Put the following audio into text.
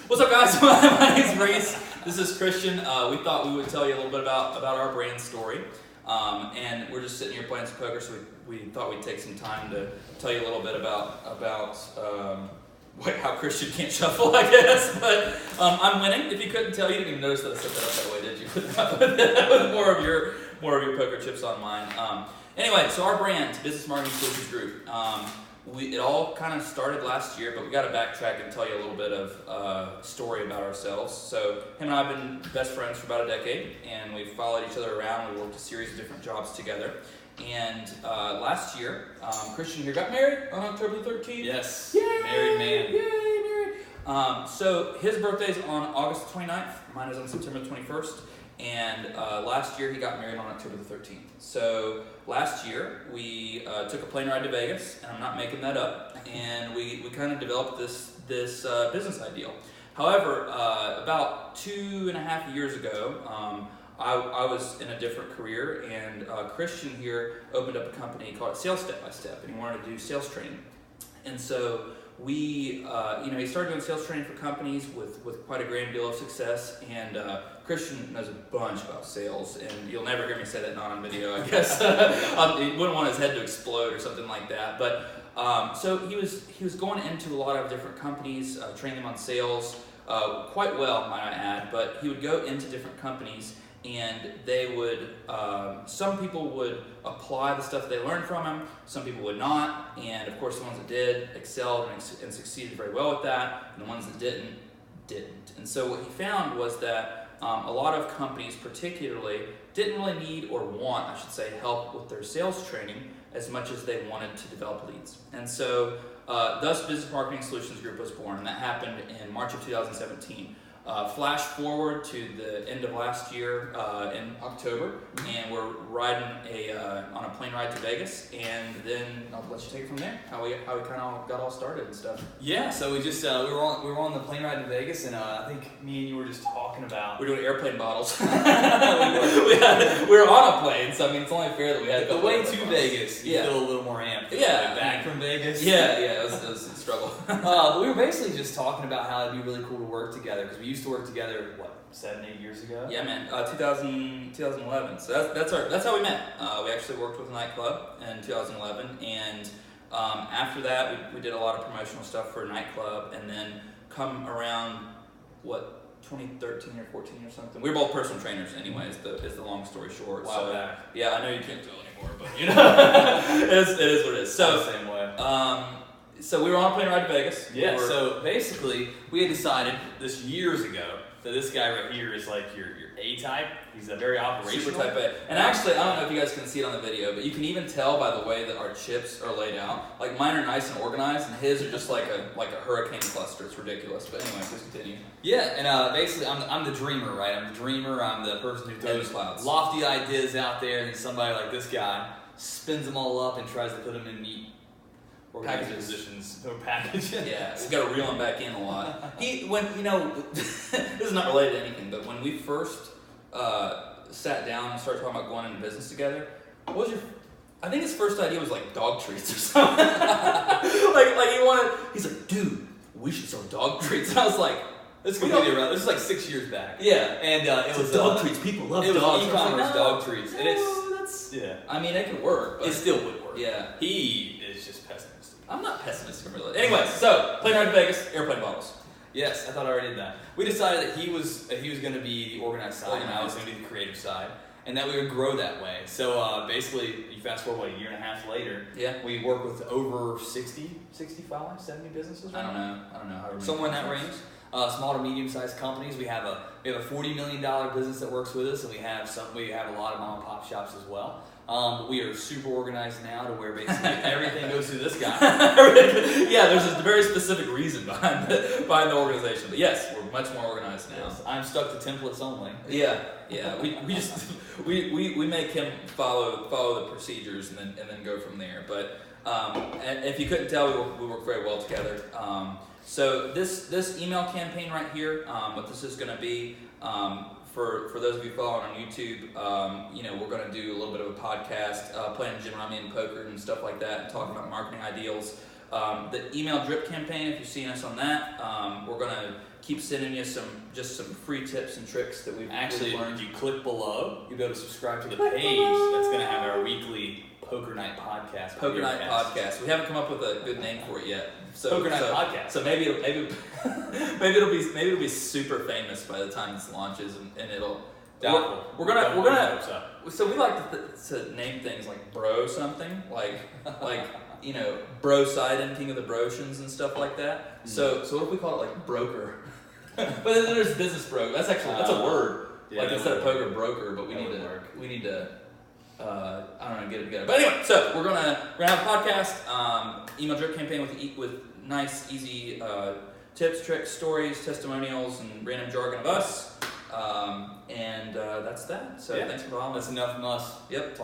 What's up, guys? My name's Reese. This is Christian. We thought we would tell you a little bit about our brand story. And we're just sitting here playing some poker, so we thought we'd take some time to tell you a little bit about how Christian can't shuffle, I guess. But I'm winning. If you couldn't tell, you didn't even notice that I set that up that way, did you? With more of your poker chips on mine. Anyway, so our brand, Business Marketing Solutions Group. It all kind of started last year, but we got to backtrack and tell you a little bit of story about ourselves. So him and I have been best friends for about a decade, and we've followed each other around. We worked a series of different jobs together. And last year, Christian here got married on October 13th. Yes, Yay! married man. Yay, married. So his birthday's on August 29th. Mine is on September 21st. And last year he got married on October the 13th. So last year we took a plane ride to Vegas, and I'm not making that up, and we kind of developed this business ideal. However, about 2.5 years ago, I was in a different career, and Christian here opened up a company called Sales Step by Step, and he wanted to do sales training. And so he started doing sales training for companies with quite a great deal of success, and Christian knows a bunch about sales, and you'll never hear me say that not on video, I guess. He wouldn't want his head to explode or something like that. But so he was going into a lot of different companies, training them on sales, quite well, might I add. But he would go into different companies, and they would, some people would apply the stuff they learned from him, some people would not, and of course the ones that did excelled and succeeded very well with that, and the ones that didn't. And so what he found was that a lot of companies particularly didn't really need or want, I should say, help with their sales training as much as they wanted to develop leads. And so thus Business Marketing Solutions Group was born, and that happened in March of 2017. Flash forward to the end of last year in October, and we're riding on a plane ride to Vegas, and then I'll let you take it from there. How we kind of got all started and stuff. Yeah, so we just we were on the plane ride to Vegas, and I think me and you were just talking about. We're doing airplane bottles. we were on a plane, so I mean it's only fair that we had the way to Vegas. You feel a little more amped. Yeah, back from Vegas. Yeah, it was a struggle. But we were basically just talking about how it'd be really cool to work together, because we used to work together 7-8 years ago. Yeah, man. 2011. So that's how we met. We actually worked with a nightclub in 2011, and after that we did a lot of promotional stuff for a nightclub, and then come around 2013 or 14 or something. We were both personal trainers, anyway. Is the long story short. Wow. So, yeah, I know you can't tell anymore, but you know, it is what it is. So the same way. So we were on a plane ride to Vegas. Yeah. So basically, we had decided this years ago that this guy right here is like your A type. He's a very operational. Super type A. And actually, I don't know if you guys can see it on the video, but you can even tell by the way that our chips are laid out. Like mine are nice and organized, and his are just like a hurricane cluster. It's ridiculous. But anyway, please continue. Yeah, and basically, I'm the dreamer, right? I'm the dreamer. I'm the person who throws lofty ideas out there, and then somebody like this guy spins them all up and tries to put them in neat positions or packaging. Yeah, so you got to reel him back in a lot. This is not related to anything, but when we first sat down and started talking about going into business together, I think his first idea was like dog treats or something. He's like, dude, we should sell dog treats. And I was like, this is completely around. This is like 6 years back. Yeah, and it was dog treats. People love dogs. It was e-commerce dog treats, no, and yeah. I mean, it could work. But it still would work. Yeah, he is just pessimistic. I'm not pessimistic, really. Anyway, so plane ride to Vegas, airplane bottles. Yes, I thought I already did that. We decided that he was going to be the organized side, and I was going to be the creative side, and that we would grow that way. So basically, you fast forward, a year and a half later, we work with over 60, 65, 70 businesses. I don't know. Somewhere in that range. Small to medium-sized companies. We have a $40 million business that works with us, and we have a lot of mom and pop shops as well. We are super organized now to where basically everything goes through this guy. Yeah, there's a very specific reason behind the organization. But yes, we're much more organized now. Yes, I'm stuck to templates only. Yeah. We just we make him follow the procedures and then go from there. But and if you couldn't tell, we work very well together. So this email campaign right here, what this is going to be. For those of you following on YouTube, we're going to do a little bit of a podcast, playing gin rummy and poker and stuff like that, and talking about marketing ideals. The email drip campaign, if you've seen us on that, we're going to keep sending you some free tips and tricks that we've learned. If you click below, you'll be able to subscribe to the page that's going to have our weekly Poker Night podcast. Poker Night podcast. We haven't come up with a good name for it yet. Poker Night podcast. So maybe it'll be super famous by the time this launches, and it'll. We're gonna. So we like to name things like bro something, like bro Sidon, King of the Brotions and stuff like that. Mm-hmm. So what if we call it like broker? But then there's business bro. That's a word. Yeah, like instead of poker, broker. But we need to. I don't know, get it together. But anyway, so we're gonna have a podcast, email drip campaign with nice, easy tips, tricks, stories, testimonials, and random jargon of us. And that's that. So thanks for following. That's enough from us. Yep.